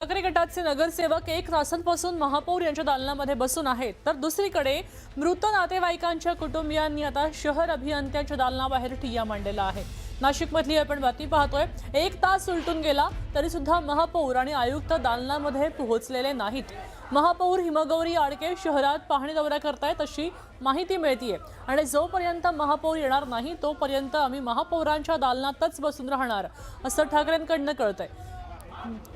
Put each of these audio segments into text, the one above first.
ठाकरे गटाचे नगरसेवक 1 तासांपासून महापौर यांच्या दालनामध्ये बसून आहेत, तर दुसरीकडे मृत नातेवाईकांच्या कुटुंबियांनी आता शहर अभियंत्यांच्या दालनाबाहेर ठिय्या मांडलेला आहे। नाशिकमधली आपण बातमी पाहतोय। 1 तास उलटून गेला तरी सुद्धा महापौर आणि आयुक्त दालनामध्ये पोहोचलेले नाहीत। महापौर हिमगौरी आडके शहरात पाहणी दौरा करतायत अशी माहिती मिळतेय आणि जोपर्यंत महापौर येणार नाही तोपर्यंत आम्ही महापौरांच्या दालनातच बसून राहणार असं ठाकरेंकडनं कळतंय।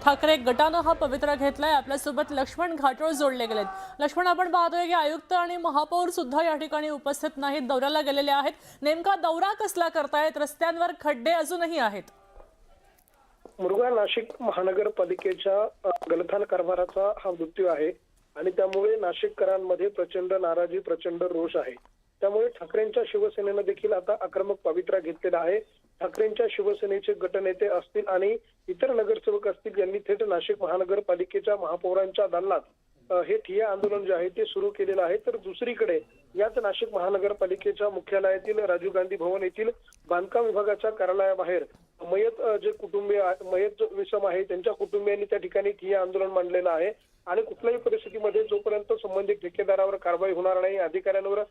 ठाकरे गटानं हा पवित्रा घेतलाय। आपल्यासोबत लक्ष्मण घाटोळ जोडले गेलेत। लक्ष्मण, आपण पाहतोय की आयुक्त आणि महापौर सुद्धा या ठिकाणी उपस्थित नाहीत, दौऱ्याला गेलेले आहेत। नेमका दौरा कसला करतायत? रस्त्यांवर खड्डे अजूनही आहेत। मुरुगा नाशिक महानगरपालिकेच्या गलथान कारभाराचा हा मृत्यू आहे आणि त्यामुळे नाशिककरांमध्ये प्रचंड नाराजी, प्रचंड रोष आहे। त्यामुळे ठाकरेंच्या शिवसेनेनं देखील आता आक्रमक पवित्रा घेतलेला आहे। ठाकरेंच्या शिवसेनेचे गटनेते असतील आणि इतर नगरसेवक असतील यांनी थेट नाशिक महानगरपालिकेच्या महापौरांच्या दालनात हे ठिय्या आंदोलन जे आहे ते सुरू केलेलं आहे। तर दुसरीकडे याच नाशिक महानगरपालिकेच्या मुख्यालयातील राजीव गांधी भवन येथील बांधकाम विभागाच्या कार्यालयाबाहेर मयत जे कुटुंबीय मयत जो विषम आहे त्यांच्या कुटुंबियांनी त्या ठिकाणी ठिय्या आंदोलन मांडलेलं आहे आणि कुठल्याही परिस्थितीमध्ये जोपर्यंत संबंधित ठेकेदारावर कारवाई होणार नाही, अधिकाऱ्यांवर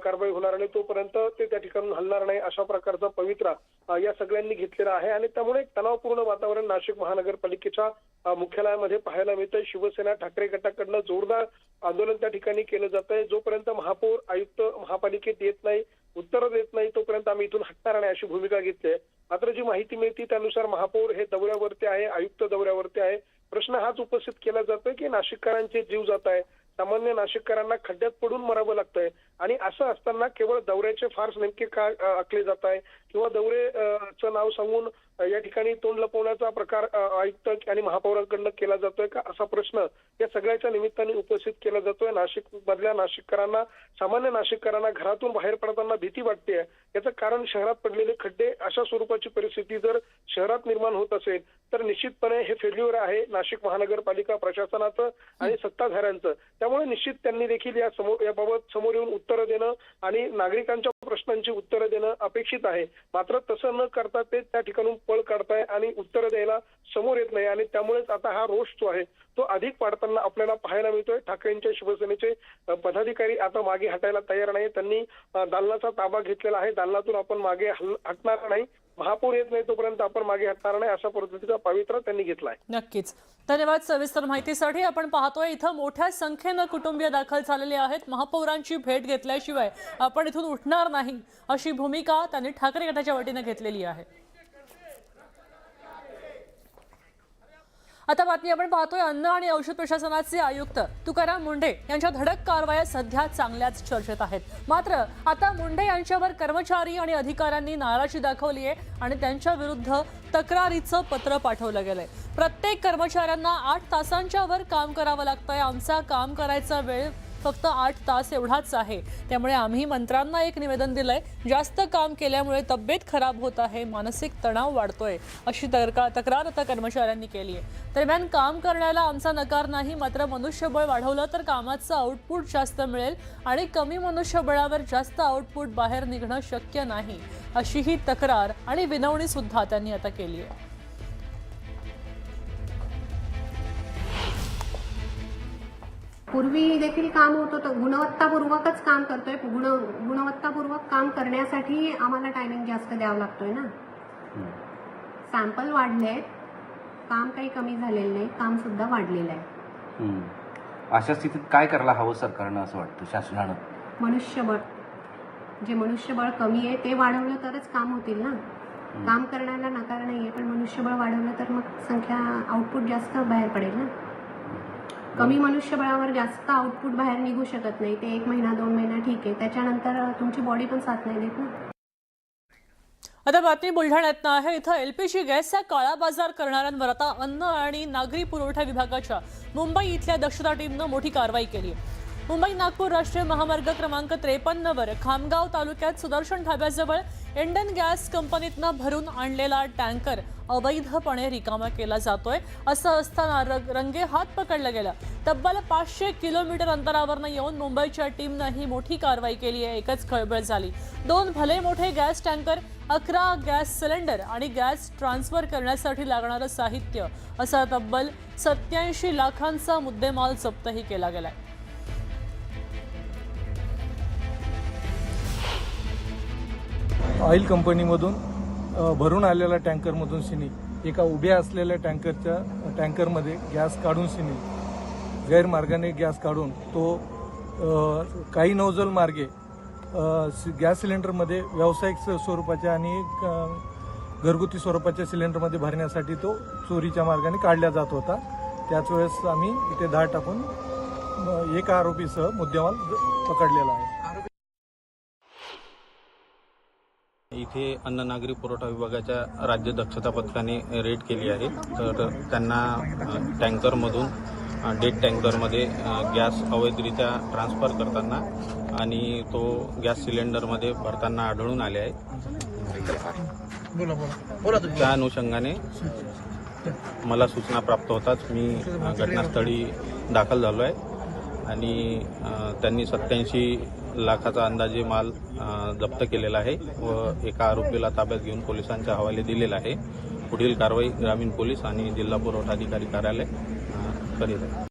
कारवाई होणार नाही, तोपर्यंत ते त्या ठिकाणून हलणार नाही अशा प्रकारचा पवित्रा या सगळ्यांनी घेतलेला आहे। आणि त्यामुळे एक तणावपूर्ण वातावरण नाशिक महानगरपालिकेच्या मुख्यालयामध्ये पाहायला मिळतंय। शिवसेना ठाकरे गटाकडनं जोरदार आंदोलन त्या ठिकाणी केलं जात आहे। जोपर्यंत महापौर आयुक्त महापालिकेत येत नाही, उत्तर देत नाही, तोपर्यंत आम्ही इथून हटणार नाही अशी भूमिका घेतली आहे। मात्र जी माहिती मिळते त्यानुसार महापौर हे दौऱ्यावरती आहे, आयुक्त दौऱ्यावरती आहे। प्रश्न हाच उपस्थित केला जातोय की नाशिककरांचे जीव जात आहे, सामान्य नाशिककरांना खड्ड्यात पडून मरावं लागतंय आणि असं असताना केवळ दौऱ्याचे फार्स नेमके का आखले जात आहे किंवा दौरेचं नाव सांगून या ठिकाणी तोंड लपवण्याचा प्रकार आयुक्त आणि महापौरांकडनं केला जातोय का असा प्रश्न या सगळ्याच्या निमित्ताने उपस्थित केला जातोय। नाशिक मधल्या नाशिककरांना, सामान्य नाशिककरांना घरातून बाहेर पडताना भीती वाटते। याचं कारण शहरात पडलेले खड्डे, अशा स्वरूपाची परिस्थिती जर शहरात निर्माण होत असेल तर निश्चितपणे हे फेल्युअर आहे नाशिक महानगरपालिका प्रशासनाचं आणि सत्ताधाऱ्यांचं। त्यामुळे निश्चित त्यांनी देखील याबाबत समोर येऊन उत्तरं देणं आणि नागरिकांच्या प्रश्नांची उत्तरं देणं अपेक्षित आहे। मात्र तसं न करता ते त्या ठिकाणून पळ काढताय आणि उत्तरं द्यायला समोर येत नाही आणि त्यामुळेच आता हा रोष जो आहे तो अधिक वाढताना आपल्याला पाहायला मिळतोय। ठाकरेंच्या शिवसेनेचे पदाधिकारी आता मागे हटायला तयार नाही। त्यांनी दालनाचा ताबा घेतलेला आहे। दालनातून आपण मागे हटणार नाही, महापौर येत नाही तोपर्यंत आपण मागे हटणार नाही अशा पद्धतीचा पवित्रा त्यांनी घेतलाय। नक्कीच, धन्यवाद सविस्तर माहितीसाठी। आपण पाहतोय इथं मोठ्या संख्येनं कुटुंबीय दाखल झालेले आहेत। महापौरांची भेट घेतल्याशिवाय आपण इथून उठणार नाही अशी भूमिका त्यांनी ठाकरे गटाच्या वतीने घेतलेली आहे। आता बातमी आपण पाहतोय अन्न आणि औषध प्रशासनाचे आयुक्त तुकाराम मुंढे यांच्या धडक कारवाया सध्या चांगल्याच चर्चेत आहेत। मात्र आता मुंढे यांच्यावर कर्मचारी आणि अधिकाऱ्यांनी नाराजी दाखवली आहे आणि त्यांच्या विरुद्ध तक्रारीचं पत्र पाठवलं गेलंय। प्रत्येक कर्मचाऱ्यांना 8 तासांच्या वर काम करावं लागतंय। आमचा काम करायचा वेळ फक्त 8 तास एवढाच आहे। त्यामुळे आम्ही मंत्र्यांना एक निवेदन दिलंय, जास्त काम केल्यामुळे तब्येत खराब होत आहे, मानसिक तणाव वाढतोय अशी तक्रार आता कर्मचाऱ्यांनी केली आहे। दरम्यान काम करण्याला आमचा नकार नाही, मात्र मनुष्यबळ वाढवलं तर कामाचं आउटपुट जास्त मिळेल आणि कमी मनुष्यबळावर जास्त आउटपुट बाहेर निघणं शक्य नाही अशी ही तक्रार आणि विनवणी सुद्धा त्यांनी आता केली आहे। पूर्वी देखील काम होत होतं, गुणवत्तापूर्वकच काम करतोय। गुणवत्तापूर्वक काम करण्यासाठी आम्हाला टायमिंग जास्त द्यावा लागतोय ना। सॅम्पल वाढले, काम काही कमी झालेलं नाही, काम सुद्धा वाढलेलं आहे। अशा स्थितीत काय करायला हवं सरकारनं असं वाटतं शासनानं? मनुष्यबळ, जे मनुष्यबळ कमी आहे ते वाढवलं तरच काम होतील ना। काम करण्याला नकार नाहीये, पण मनुष्यबळ वाढवलं तर मग संख्या आउटपुट जास्त बाहेर पडेल ना। कमी मनुष्यबळावर जास्त आउटपुट बाहेर निघू शकत नाही। ते 1 महिना 2 महिना ठीक आहे, त्याच्यानंतर तुमची बॉडी पण साथ नाही देत ना। आता बातमी बुलढाण्यात आहे। इथं LPG गॅसचा काळा बाजार करणाऱ्यांवर आता अन्न आणि नागरी पुरवठा विभागाच्या मुंबई इथल्या दक्षता टीमनं मोठी कारवाई केली आहे। मुंबई नागपूर राष्ट्रीय महामार्ग क्रमांक 53 वर खामगाव तालुक्यात सुदर्शन ढाब्याजवळ इंडियन गॅस कंपनीतनं भरून आणलेला टँकर अवैधपणे रिकामा केला जातोय। असं असताना रंगेहात पकडलं गेलं। तब्बल 500 किलोमीटर अंतरावरनं येऊन मुंबईच्या टीमनं ही मोठी कारवाई केली आहे। एकच खळबळ झाली। 2 भले मोठे गॅस टँकर 11 गॅस सिलेंडर आणि गॅस ट्रान्सफर करण्यासाठी लागणारं साहित्य असा तब्बल 87 लाखांचा मुद्देमाल जप्तही केला गेलाय. ऑइल कंपनीमधून भरून आलेल्या टँकरमधून सिनी एका उभ्या असलेल्या टँकरमध्ये गॅस काढून सिनी गैरमार्गाने गॅस काढून तो काही नोझल मार्गे गॅस सिलेंडरमध्ये व्यावसायिक स्वरूपाच्या आणि घरगुती स्वरूपाच्या सिलेंडरमध्ये भरण्यासाठी तो चोरीच्या मार्गाने काढला जात होता. त्याच वेळेस आम्ही इथे धाड टाकून एका आरोपीसह मुद्देमाल पकडलेला आहे. इथे अन्न नागरी पुरवठा विभागाच्या राज्य दक्षता पथकाने रेड केली आहे. तर त्यांना टँकरमधून डेड टँकरमध्ये गॅस अवैधरित्या ट्रान्सफर करताना आणि तो गॅस सिलेंडरमध्ये भरताना आढळून आले आहे. त्या अनुषंगाने मला सूचना प्राप्त होताच मी घटनास्थळी दाखल झालो आहे आणि त्यांनी 87 लाखाचा अंदाजे माल जप्त केलेला आहे व एका आरोपीला ताब्यात घेऊन पोलिसांच्या हवाले दिलेला आहे. पुढील कारवाई ग्रामीण पोलीस आणि जिल्हा पुरवठा अधिकारी कार्यालय करीत आहे.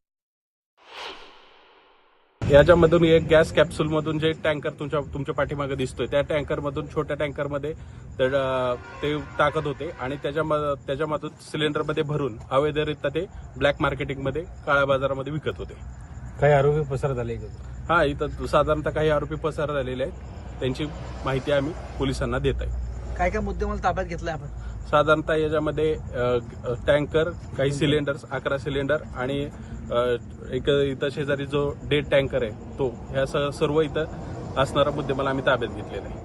याच्यामधून एक गॅस कॅप्सूलमधून जे टँकर तुमच्या पाठीमागे दिसतोय त्या टँकरमधून छोट्या टँकरमध्ये ते टाकत होते आणि त्याच्यामधून सिलेंडरमध्ये भरून अवैधरित्या ते ब्लॅक मार्केटिंगमध्ये काळ्या बाजारामध्ये विकत होते. काही आरोपी पसार झाले. हा, इथं साधारणतः काही आरोपी पसार झालेले आहेत. त्यांची माहिती आम्ही पोलिसांना देत आहे. काय काय मुद्देमाल ताब्यात घेतलाय आपण? साधारणतः याच्यामध्ये टँकर, काही सिलेंडर्स, 11 सिलेंडर आणि एक इथं शेजारी जो डेड टँकर आहे तो ह्या सर्व इथं असणारा मुद्देमाल आम्ही ताब्यात घेतलेला आहे.